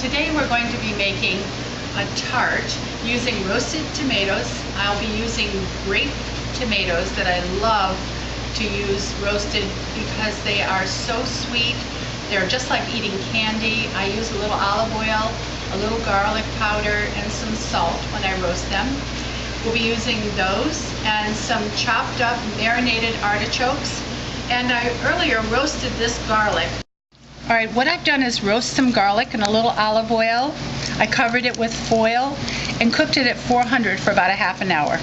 Today we're going to be making a tart using roasted tomatoes. I'll be using grape tomatoes that I love to use roasted because they are so sweet. They're just like eating candy. I use a little olive oil, a little garlic powder, and some salt when I roast them. We'll be using those and some chopped up marinated artichokes. And I earlier roasted this garlic. All right, what I've done is roast some garlic in a little olive oil. I covered it with foil and cooked it at 400 for about a half an hour.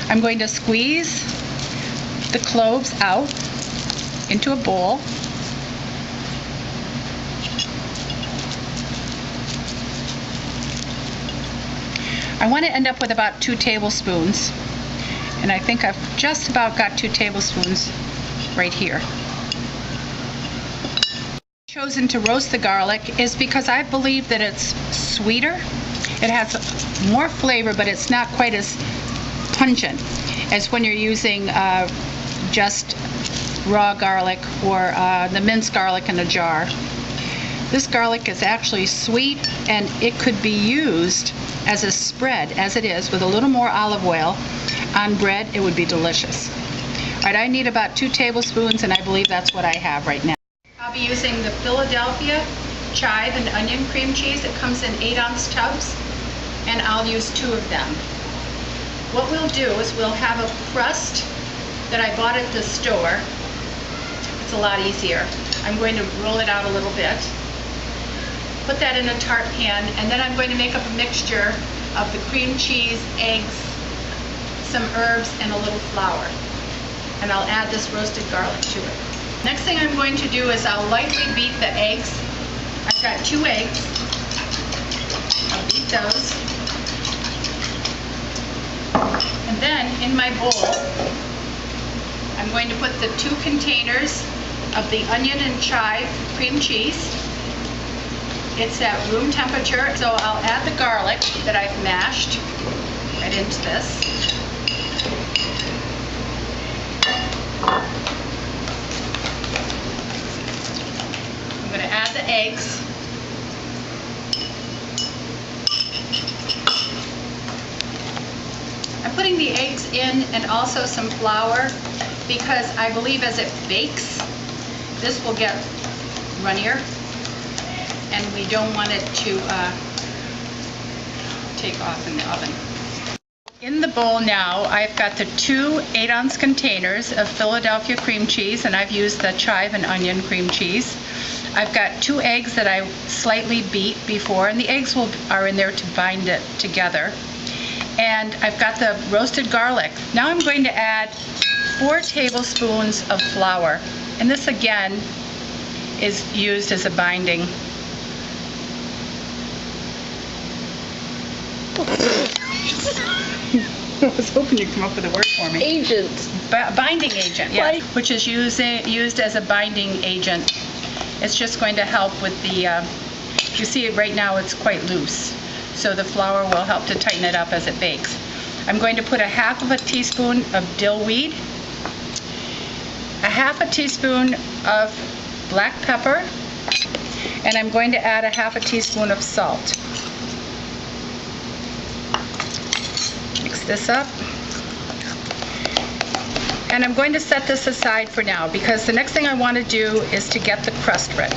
I'm going to squeeze the cloves out into a bowl. I want to end up with about 2 tablespoons, and I think I've just about got 2 tablespoons right here. Chosen to roast the garlic is because I believe that it's sweeter. It has more flavor, but it's not quite as pungent as when you're using just raw garlic or the minced garlic in a jar. This garlic is actually sweet, and it could be used as a spread, as it is, with a little more olive oil on bread. It would be delicious. All right, I need about 2 tablespoons, and I believe that's what I have right now. I'll be using the Philadelphia chive and onion cream cheese. It comes in 8-ounce tubs, and I'll use 2 of them. What we'll do is we'll have a crust that I bought at the store. It's a lot easier. I'm going to roll it out a little bit, put that in a tart pan, and then I'm going to make up a mixture of the cream cheese, eggs, some herbs, and a little flour. And I'll add this roasted garlic to it. Next thing I'm going to do is I'll lightly beat the eggs. I've got 2 eggs. I'll beat those. And then in my bowl, I'm going to put the 2 containers of the onion and chive cream cheese. It's at room temperature, so I'll add the garlic that I've mashed right into this. I'm going to add the eggs. I'm putting the eggs in and also some flour because I believe as it bakes, this will get runnier, and we don't want it to take off in the oven. In the bowl now, I've got the 2 8-ounce containers of Philadelphia cream cheese, and I've used the chive and onion cream cheese. I've got 2 eggs that I slightly beat before, and the eggs are in there to bind it together. And I've got the roasted garlic. Now I'm going to add 4 tablespoons of flour, and this again is used as a binding. I was hoping you'd come up with a word for me. Agent. Binding agent, yeah. Which is used as a binding agent. It's just going to help with the, you see it right now, it's quite loose. So the flour will help to tighten it up as it bakes. I'm going to put a half of a teaspoon of dill weed, a half a teaspoon of black pepper, and I'm going to add a half a teaspoon of salt. Mix this up. And I'm going to set this aside for now because the next thing I want to do is to get the crust ready.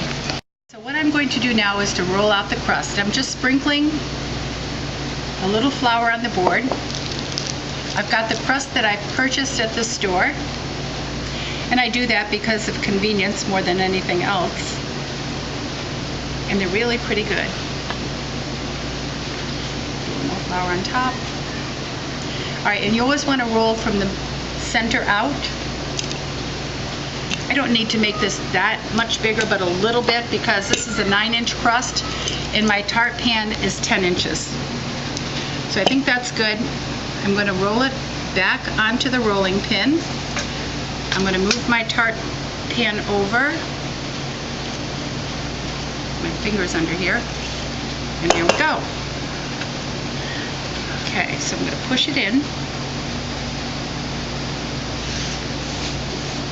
So what I'm going to do now is to roll out the crust. I'm just sprinkling a little flour on the board. I've got the crust that I purchased at the store, and I do that because of convenience more than anything else. And they're really pretty good. More flour on top. All right, and you always want to roll from the center out. I don't need to make this that much bigger, but a little bit, because this is a 9-inch crust and my tart pan is 10 inches. So I think that's good. I'm going to roll it back onto the rolling pin. I'm going to move my tart pan over. My finger's under here. And here we go. Okay, so I'm going to push it in.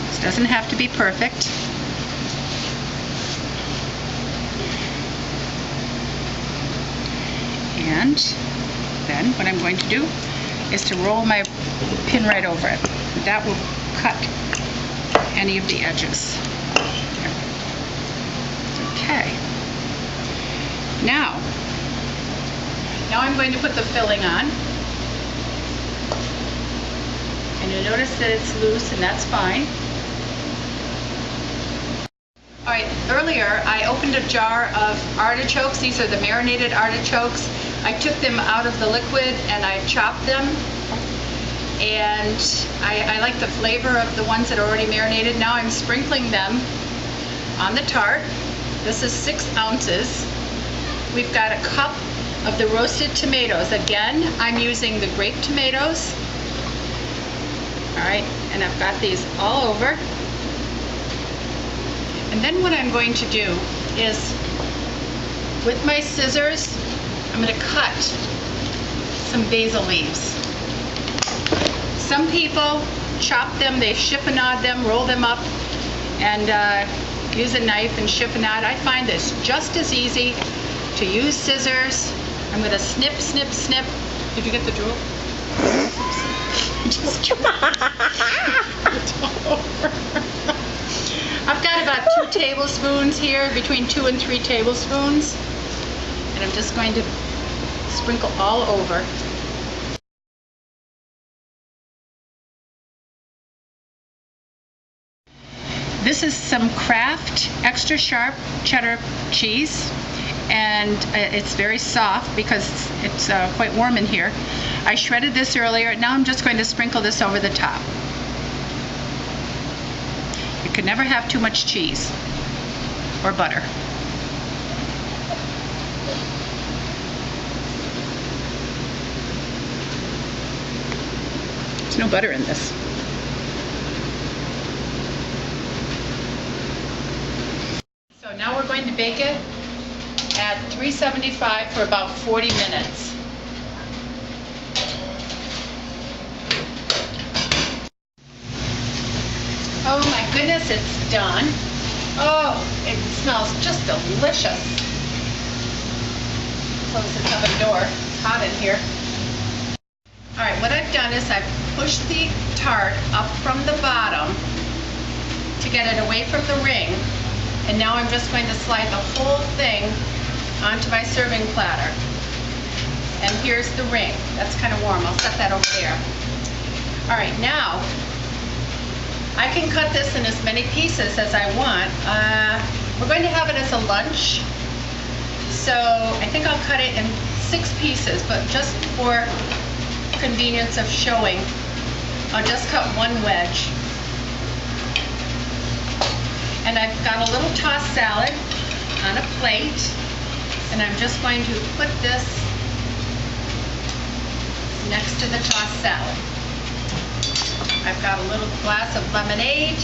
This doesn't have to be perfect. And then what I'm going to do is to roll my pin right over it. That will cut any of the edges. Okay. Now I'm going to put the filling on. And you'll notice that it's loose, and that's fine. All right, earlier I opened a jar of artichokes. These are the marinated artichokes. I took them out of the liquid and I chopped them. And I like the flavor of the ones that are already marinated. Now I'm sprinkling them on the tart. This is 6 ounces. We've got a cup of the roasted tomatoes. Again, I'm using the grape tomatoes. All right, and I've got these all over. And then what I'm going to do is, with my scissors, I'm going to cut some basil leaves. Some people chop them, they chiffonade them, roll them up, and use a knife and chiffonade. I find this just as easy to use scissors. I'm going to snip, snip, snip. Did you get the drool? Just I've got about 2 tablespoons here, between 2 and 3 tablespoons. And I'm just going to sprinkle all over. This is some Kraft extra sharp cheddar cheese, and it's very soft because it's quite warm in here. I shredded this earlier. Now I'm just going to sprinkle this over the top. You can never have too much cheese or butter. There's no butter in this. So now we're going to bake it at 375 for about 40 minutes. Oh my goodness, it's done. Oh, it smells just delicious. Close the oven door. It's hot in here. All right, what I've done is I've pushed the tart up from the bottom to get it away from the ring. And now I'm just going to slide the whole thing onto my serving platter. And here's the ring. That's kind of warm. I'll set that over there. All right, now I can cut this in as many pieces as I want. We're going to have it as a lunch. So I think I'll cut it in 6 pieces, but just for convenience of showing, I'll just cut 1 wedge. And I've got a little tossed salad on a plate, and I'm just going to put this next to the tossed salad. I've got a little glass of lemonade.